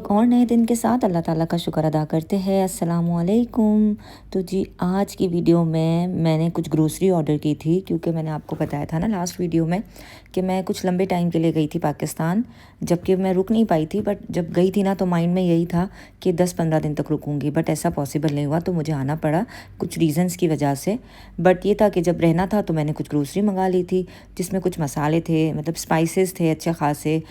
एक और नए दिन के साथ अल्लाह ताला का शुक्र अदा करते हैं। अस्सलामुअलैकुम। तो जी आज की वीडियो में मैंने कुछ ग्रोसरी ऑर्डर की थी, क्योंकि मैंने आपको बताया था ना लास्ट वीडियो में कि मैं कुछ लंबे टाइम के लिए गई थी पाकिस्तान, जबकि मैं रुक नहीं पाई थी। बट जब गई थी ना तो माइंड में यही था कि 10-15 दिन तक रुकूंगी, बट ऐसा पॉसिबल नहीं हुआ तो मुझे आना पड़ा कुछ रीज़न्स की वजह से। बट ये था कि जब रहना था तो मैंने कुछ ग्रोसरी मंगा ली थी, जिसमें कुछ मसाले थे, मतलब स्पाइसेस थे अच्छे खासे।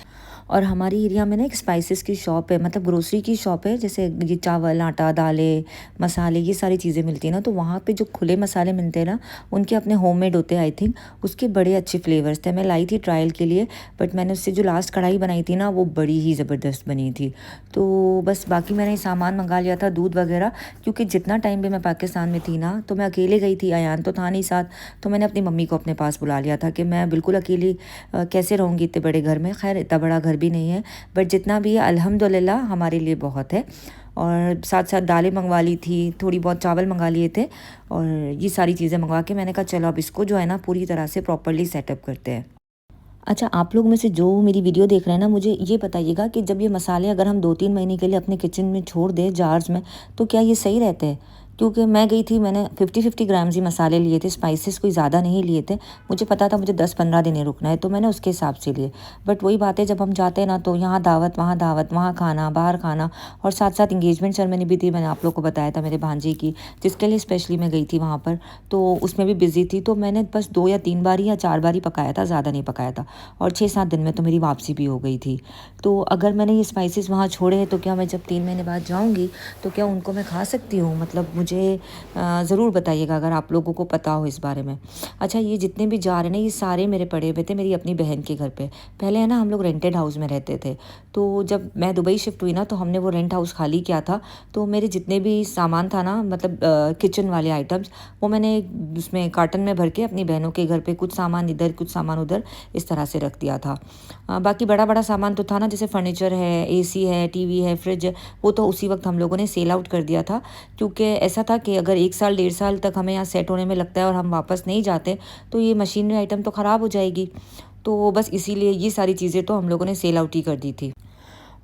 और हमारी एरिया में ना एक स्पाइसेस की शॉप है, मतलब ग्रोसरी की शॉप है, जैसे ये चावल आटा दालें मसाले ये सारी चीज़ें मिलती हैं ना। तो वहाँ पे जो खुले मसाले मिलते हैं ना, उनके अपने होममेड होते हैं आई थिंक। उसके बड़े अच्छे फ्लेवर्स थे। मैं लाई थी ट्रायल के लिए, बट मैंने उससे जो लास्ट कढ़ाई बनाई थी ना वो बड़ी ही ज़बरदस्त बनी थी। तो बस बाकी मैंने सामान मंगा लिया था, दूध वगैरह, क्योंकि जितना टाइम भी मैं पाकिस्तान में थी ना तो मैं अकेले गई थी, अयान तो था नहीं साथ। तो मैंने अपनी मम्मी को अपने पास बुला लिया था कि मैं बिल्कुल अकेली कैसे रहूँगी इतने बड़े घर में। खैर इतना बड़ा घर भी नहीं है, बट जितना भी है अल्हम्दुलिल्लाह हमारे लिए बहुत है। और साथ साथ दालें मंगवा ली थी, थोड़ी बहुत चावल मंगा लिए थे, और ये सारी चीज़ें मंगवा के मैंने कहा चलो अब इसको जो है ना पूरी तरह से प्रॉपरली सेटअप करते हैं। अच्छा, आप लोग में से जो मेरी वीडियो देख रहे हैं ना, मुझे ये बताइएगा कि जब ये मसाले अगर हम 2-3 महीने के लिए अपने किचन में छोड़ दें जार्स में, तो क्या ये सही रहते हैं? क्योंकि मैं गई थी, मैंने 50-50 ग्राम्स ही मसाले लिए थे, स्पाइसेस कोई ज़्यादा नहीं लिए थे। मुझे पता था मुझे 10-15 दिन ही रुकना है, तो मैंने उसके हिसाब से लिए। बट वही बात है, जब हम जाते हैं ना तो यहाँ दावत वहाँ खाना बाहर खाना, और साथ साथ इंगेजमेंट सेरेमनी भी थी, मैंने आप लोग को बताया था मेरे भांजे की, जिसके लिए स्पेशली मैं गई थी वहाँ पर। तो उसमें भी बिज़ी थी, तो मैंने बस 2 या 3 बार या 4 बार ही पकाया था, ज़्यादा नहीं पकाया था। और 6-7 दिन में तो मेरी वापसी भी हो गई थी। तो अगर मैंने ये स्पाइसेस वहाँ छोड़े हैं तो क्या मैं जब 3 महीने बाद जाऊँगी तो क्या उनको मैं खा सकती हूँ? मतलब मुझे ज़रूर बताइएगा अगर आप लोगों को पता हो इस बारे में। अच्छा, ये जितने भी जार हैं ना, ये सारे मेरे पड़े हुए थे मेरी अपनी बहन के घर पे। पहले है ना हम लोग रेंटेड हाउस में रहते थे, तो जब मैं दुबई शिफ्ट हुई ना तो हमने वो रेंट हाउस खाली किया था। तो मेरे जितने भी सामान था ना, मतलब किचन वाले आइटम्स, वो मैंने उसमें कार्टन में भर के अपनी बहनों के घर पे कुछ सामान इधर कुछ सामान उधर इस तरह से रख दिया था। बाकी बड़ा बड़ा सामान तो था ना, जैसे फर्नीचर है, एसी है, टीवी है, फ्रिज है, वो तो उसी वक्त हम लोगों ने सेल आउट कर दिया था। क्योंकि ऐसा था कि अगर 1 साल 1.5 साल तक हमें यहाँ सेट होने में लगता है और हम वापस नहीं जाते तो ये मशीनरी आइटम तो ख़राब हो जाएगी। तो बस इसीलिए ये सारी चीज़ें तो हम लोगों ने सेल आउट ही कर दी थी।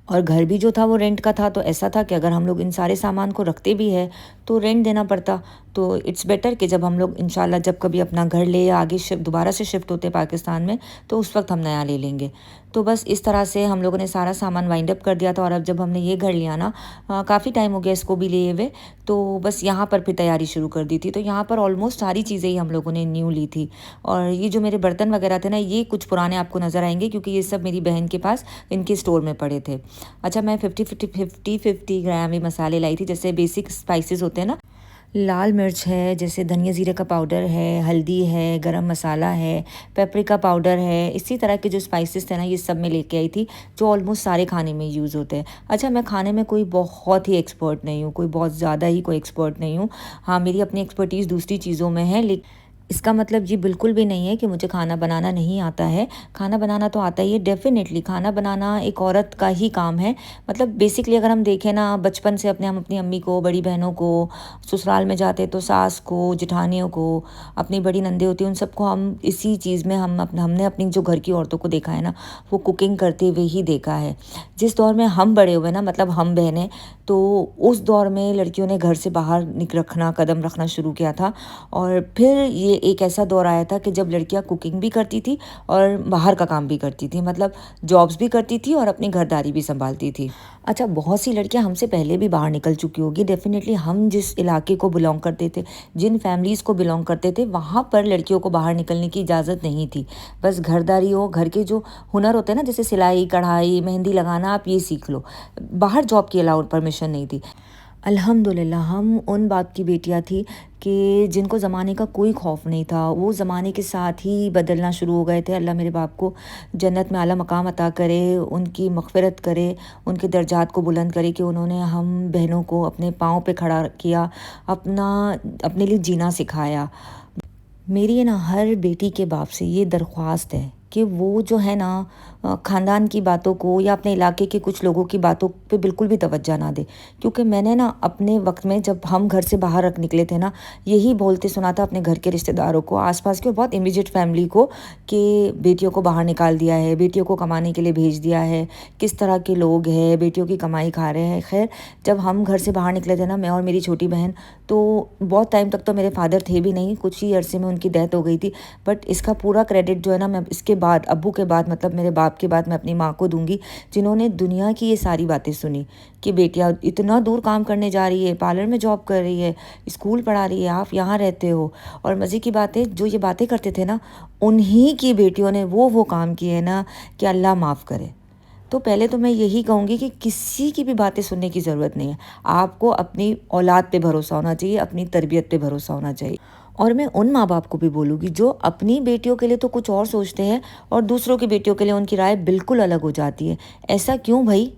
और घर भी जो था वो रेंट का था, तो ऐसा था कि अगर हम लोग इन सारे सामान को रखते भी है तो रेंट देना पड़ता। तो इट्स बेटर कि जब हम लोग इंशाल्लाह जब कभी अपना घर ले या आगे दोबारा से शिफ्ट होते पाकिस्तान में, तो उस वक्त हम नया ले लेंगे। तो बस इस तरह से हम लोगों ने सारा सामान वाइंड अप कर दिया था। और अब जब हमने ये घर लिया ना, काफ़ी टाइम हो गया इसको भी लिए हुए, तो बस यहाँ पर फिर तैयारी शुरू कर दी थी। तो यहाँ पर ऑलमोस्ट सारी चीज़ें ही हम लोगों ने न्यू ली थी। और ये जो मेरे बर्तन वगैरह थे ना, ये कुछ पुराने आपको नज़र आएंगे, क्योंकि ये सब मेरी बहन के पास इनके स्टोर में पड़े थे। अच्छा, मैं 50-50 ग्राम ये मसाले लाई थी, जैसे बेसिक स्पाइसेस होते हैं ना, लाल मिर्च है, जैसे धनिया ज़ीरे का पाउडर है, हल्दी है, गरम मसाला है, पेपरिका पाउडर है, इसी तरह के जो स्पाइसेस थे ना ये सब मैं लेके आई थी, जो ऑलमोस्ट सारे खाने में यूज़ होते हैं। अच्छा, मैं खाने में कोई बहुत ही एक्सपर्ट नहीं हूँ, कोई बहुत ज़्यादा ही कोई एक्सपर्ट नहीं हूँ। हाँ, मेरी अपनी एक्सपर्टीज़ दूसरी चीज़ों में है, लेकिन इसका मतलब ये बिल्कुल भी नहीं है कि मुझे खाना बनाना नहीं आता है। खाना बनाना तो आता ही है, डेफ़िनेटली खाना बनाना एक औरत का ही काम है। मतलब बेसिकली अगर हम देखें ना, बचपन से हम अपनी अम्मी को, बड़ी बहनों को, ससुराल में जाते तो सास को, जेठानियों को, अपनी बड़ी नंदे होती हैं, उन सबको हम इसी चीज़ में हमने अपनी जो घर की औरतों को देखा है ना, वो कुकिंग करते हुए ही देखा है। जिस दौर में हम बड़े हुए ना, मतलब हम बहनें, तो उस दौर में लड़कियों ने घर से बाहर रखना, कदम रखना शुरू किया था। और फिर ये एक ऐसा दौर आया था कि जब लड़कियां कुकिंग भी करती थी और बाहर का काम भी करती थी, मतलब जॉब्स भी करती थी और अपनी घरदारी भी संभालती थी। अच्छा, बहुत सी लड़कियां हमसे पहले भी बाहर निकल चुकी होगी डेफिनेटली। हम जिस इलाके को बिलोंग करते थे, जिन फैमिलीज़ को बिलोंग करते थे, वहाँ पर लड़कियों को बाहर निकलने की इजाज़त नहीं थी। बस घरदारी हो, घर के जो हुनर होते हैं ना, जैसे सिलाई कढ़ाई मेहंदी लगाना, आप ये सीख लो, बाहर जॉब की अलाउड परमिशन नहीं थी। अल्हम्दुलिल्लाह हम उन बाप की बेटियां थी कि जिनको ज़माने का कोई खौफ नहीं था। वो ज़माने के साथ ही बदलना शुरू हो गए थे। अल्लाह मेरे बाप को जन्नत में आला मकाम अता करे, उनकी मग़फ़िरत करे, उनके दर्जात को बुलंद करे कि उन्होंने हम बहनों को अपने पाँव पे खड़ा किया, अपने लिए जीना सिखाया। मेरी है ना हर बेटी के बाप से ये दरख्वास्त है कि वो जो है ना, ख़ानदान की बातों को या अपने इलाके के कुछ लोगों की बातों पे बिल्कुल भी तवज्जो ना दे। क्योंकि मैंने ना अपने वक्त में जब हम घर से बाहर निकले थे ना, यही बोलते सुना था अपने घर के रिश्तेदारों को, आसपास के और बहुत इमीडिएट फैमिली को, कि बेटियों को बाहर निकाल दिया है, बेटियों को कमाने के लिए भेज दिया है, किस तरह के लोग हैं, बेटियों की कमाई खा रहे हैं। खैर, जब हम घर से बाहर निकले थे ना, मैं और मेरी छोटी बहन, तो बहुत टाइम तक तो मेरे फादर थे भी नहीं, कुछ ही अरसे में उनकी डेथ हो गई थी। बट इसका पूरा क्रेडिट जो है ना, मैं इसके बाद, अब्बू के बाद, मतलब मेरे बाप के बाद, मैं अपनी माँ को दूंगी, जिन्होंने दुनिया की ये सारी बातें सुनी कि बेटियाँ इतना दूर काम करने जा रही है, पार्लर में जॉब कर रही है, स्कूल पढ़ा रही है, आप यहाँ रहते हो। और मज़े की बात है, जो ये बातें करते थे ना, उन्हीं की बेटियों ने वो काम किए हैं ना, कि अल्लाह माफ़ करे। तो पहले तो मैं यही कहूँगी कि किसी की भी बातें सुनने की ज़रूरत नहीं है। आपको अपनी औलाद पे भरोसा होना चाहिए, अपनी तरबियत पे भरोसा होना चाहिए। और मैं उन माँ बाप को भी बोलूँगी जो अपनी बेटियों के लिए तो कुछ और सोचते हैं और दूसरों की बेटियों के लिए उनकी राय बिल्कुल अलग हो जाती है। ऐसा क्यों भई?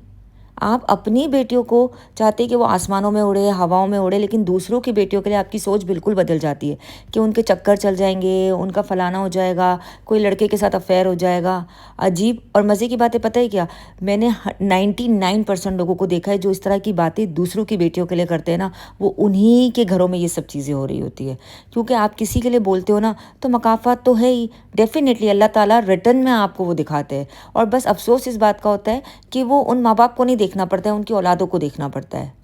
आप अपनी बेटियों को चाहते हैं कि वो आसमानों में उड़े, हवाओं में उड़े, लेकिन दूसरों की बेटियों के लिए आपकी सोच बिल्कुल बदल जाती है कि उनके चक्कर चल जाएंगे, उनका फलाना हो जाएगा, कोई लड़के के साथ अफेयर हो जाएगा। अजीब और मज़े की बात है, पता है क्या? मैंने 99% लोगों को देखा है जो इस तरह की बातें दूसरों की बेटियों के लिए करते हैं ना, वो उन्हीं के घरों में ये सब चीज़ें हो रही होती है। क्योंकि आप किसी के लिए बोलते हो ना, तो मकाफ़ात तो है ही, डेफिनेटली अल्लाह ताला रिटर्न में आपको वो दिखाते हैं। और बस अफसोस इस बात का होता है कि वो उन माँ बाप को नहीं देखना पड़ता है, उनकी औलादों को देखना पड़ता है।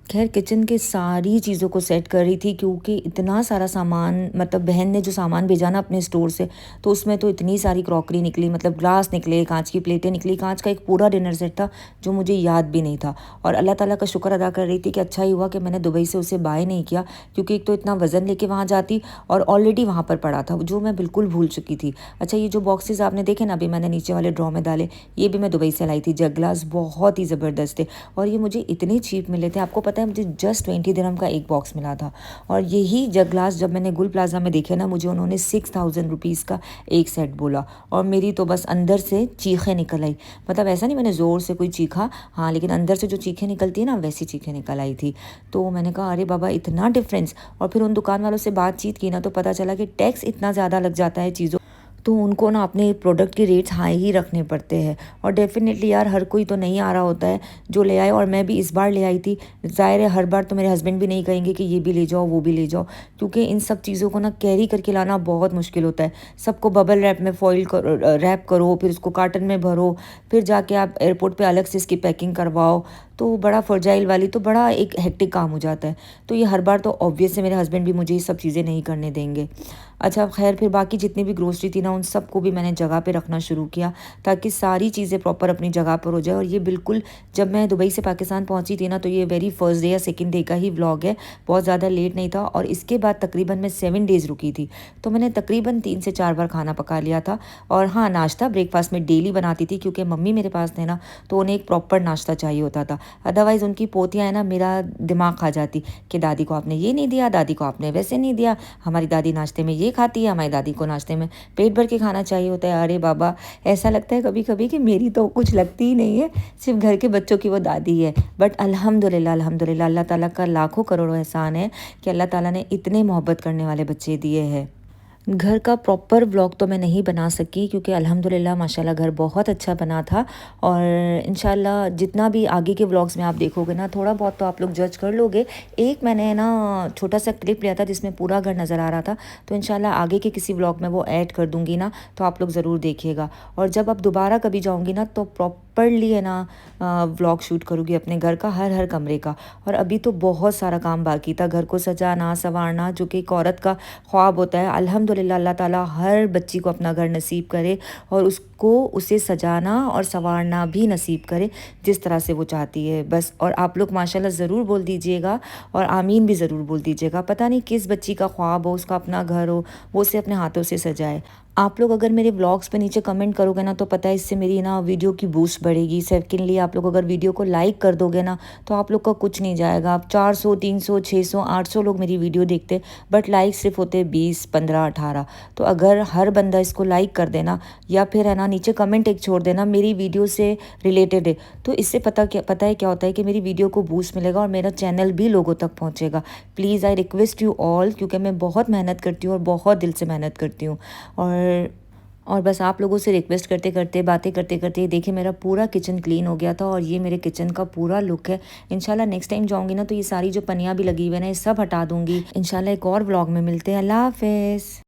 खैर, किचन के सारी चीज़ों को सेट कर रही थी, क्योंकि इतना सारा सामान, मतलब बहन ने जो सामान भेजा ना अपने स्टोर से, तो उसमें तो इतनी सारी क्रॉकरी निकली, मतलब ग्लास निकले, कांच की प्लेटें निकली, कांच का एक पूरा डिनर सेट था जो मुझे याद भी नहीं था। और अल्लाह ताला का शुक्र अदा कर रही थी कि अच्छा ही हुआ कि मैंने दुबई से उसे बाय नहीं किया, क्योंकि एक तो इतना वज़न लेके वहाँ जाती और ऑलरेडी वहाँ पर पड़ा था, जो मैं बिल्कुल भूल चुकी थी। अच्छा, ये जो बॉक्सेस आपने देखे ना, अभी मैंने नीचे वाले ड्रॉ में डाले, ये भी मैं दुबई से लाई थी। जग ग्लास बहुत ही ज़बरदस्त थे और ये मुझे इतने चीप मिले थे। आपको पता है, मुझे जस्ट 20 दिरहम का एक बॉक्स मिला था। और यही जग ग्लास जब मैंने गुल प्लाजा में देखे ना, मुझे उन्होंने 6000 रुपीज़ का एक सेट बोला और मेरी तो बस अंदर से चीखें निकल आई। मतलब ऐसा नहीं मैंने ज़ोर से कोई चीखा, हाँ, लेकिन अंदर से जो चीखें निकलती है ना, वैसी चीखें निकल आई थी। तो मैंने कहा अरे बाबा, इतना डिफरेंस। और फिर उन दुकान वालों से बातचीत की ना, तो पता चला कि टैक्स इतना ज़्यादा लग जाता है चीज़ों, तो उनको ना अपने प्रोडक्ट के रेट्स हाई ही रखने पड़ते हैं। और डेफिनेटली यार, हर कोई तो नहीं आ रहा होता है जो ले आए, और मैं भी इस बार ले आई थी। ज़ाहिर है हर बार तो मेरे हस्बैंड भी नहीं कहेंगे कि ये भी ले जाओ, वो भी ले जाओ, क्योंकि इन सब चीज़ों को ना कैरी करके लाना बहुत मुश्किल होता है। सबको बबल रैप में फॉइल करो, रैप करो, फिर उसको कार्टन में भरो, फिर जाके आप एयरपोर्ट पे अलग से इसकी पैकिंग करवाओ, तो बड़ा फर्जाइल वाली, तो बड़ा एक हेक्टिक काम हो जाता है। तो ये हर बार तो ऑब्वियस है मेरे हस्बैंड भी मुझे ये सब चीज़ें नहीं करने देंगे। अच्छा खैर, फिर बाकी जितनी भी ग्रोसरी थी ना, उन सबको भी मैंने जगह पे रखना शुरू किया, ताकि सारी चीज़ें प्रॉपर अपनी जगह पर हो जाए। और ये बिल्कुल, जब मैं दुबई से पाकिस्तान पहुंची थी ना, तो ये वेरी फर्स्ट डे या सेकंड डे का ही व्लॉग है, बहुत ज़्यादा लेट नहीं था। और इसके बाद तकरीबन मैं 7 डेज़ रुकी थी, तो मैंने तकरीबन 3 से 4 बार खाना पका लिया था। और हाँ, नाश्ता ब्रेकफास्ट में डेली बनाती थी, क्योंकि मम्मी मेरे पास थे ना, तो उन्हें एक प्रॉपर नाश्ता चाहिए होता था। अदरवाइज़ उनकी पोतियाँ है ना, मेरा दिमाग खा जाती कि दादी को आपने ये नहीं दिया, दादी को आपने वैसे नहीं दिया, हमारी दादी नाश्ते में ये खाती है, हमारी दादी को नाश्ते में पेट भर के खाना चाहिए होता है। अरे बाबा, ऐसा लगता है कभी कभी कि मेरी तो कुछ लगती ही नहीं है, सिर्फ घर के बच्चों की वो दादी है। बट अल्हम्दुलिल्लाह, अल्हम्दुलिल्लाह, अल्लाह ताला का लाखों करोड़ों एहसान है कि अल्लाह ताला ने इतने मोहब्बत करने वाले बच्चे दिए हैं। घर का प्रॉपर व्लॉग तो मैं नहीं बना सकी, क्योंकि अल्हम्दुलिल्लाह माशाल्लाह घर बहुत अच्छा बना था। और इंशाल्लाह जितना भी आगे के व्लॉग्स में आप देखोगे ना, थोड़ा बहुत तो आप लोग जज कर लोगे। एक मैंने ना छोटा सा क्लिप लिया था जिसमें पूरा घर नज़र आ रहा था, तो इंशाल्लाह आगे के किसी व्लॉग में वो ऐड कर दूँगी ना, तो आप लोग ज़रूर देखिएगा। और जब अब दोबारा कभी जाऊँगी ना, तो प्रॉपरली है ना व्लॉग शूट करूँगी अपने घर का, हर कमरे का। और अभी तो बहुत सारा काम बाकी था, घर को सजाना संवारना, जो कि एक औरत का ख्वाब होता है। अल्हम्दुलिल्लाह अल्लाह ताला हर बच्ची को अपना घर नसीब करे और उसको उसे सजाना और संवारना भी नसीब करे जिस तरह से वो चाहती है बस। और आप लोग माशाल्लाह ज़रूर बोल दीजिएगा और आमीन भी ज़रूर बोल दीजिएगा। पता नहीं किस बच्ची का ख्वाब हो, उसका अपना घर हो, वो उसे अपने हाथों से सजाए। आप लोग अगर मेरे व्लॉग्स पे नीचे कमेंट करोगे ना, तो पता है इससे मेरी ना वीडियो की बूस्ट बढ़ेगी। सेकेंडली, आप लोग अगर वीडियो को लाइक कर दोगे ना, तो आप लोग का कुछ नहीं जाएगा। आप 400 300 600 800 लोग मेरी वीडियो देखते, बट लाइक सिर्फ होते 20 15 18। तो अगर हर बंदा इसको लाइक कर देना, या फिर है ना नीचे कमेंट एक छोड़ देना मेरी वीडियो से रिलेटेड है, तो इससे पता है क्या होता है कि मेरी वीडियो को बूस्ट मिलेगा और मेरा चैनल भी लोगों तक पहुँचेगा। Please I request you all, क्योंकि मैं बहुत मेहनत करती हूँ और बहुत दिल से मेहनत करती हूँ। और और बस आप लोगों से रिक्वेस्ट करते करते, बातें करते करते, देखिए मेरा पूरा किचन क्लीन हो गया था और ये मेरे किचन का पूरा लुक है। इंशाल्लाह नेक्स्ट टाइम जाऊँगी ना तो ये सारी जो पन्नियाँ भी लगी हुई है ना, ये सब हटा दूँगी। इंशाल्लाह एक और व्लॉग में मिलते हैं। अल्लाह हाफ़िज़।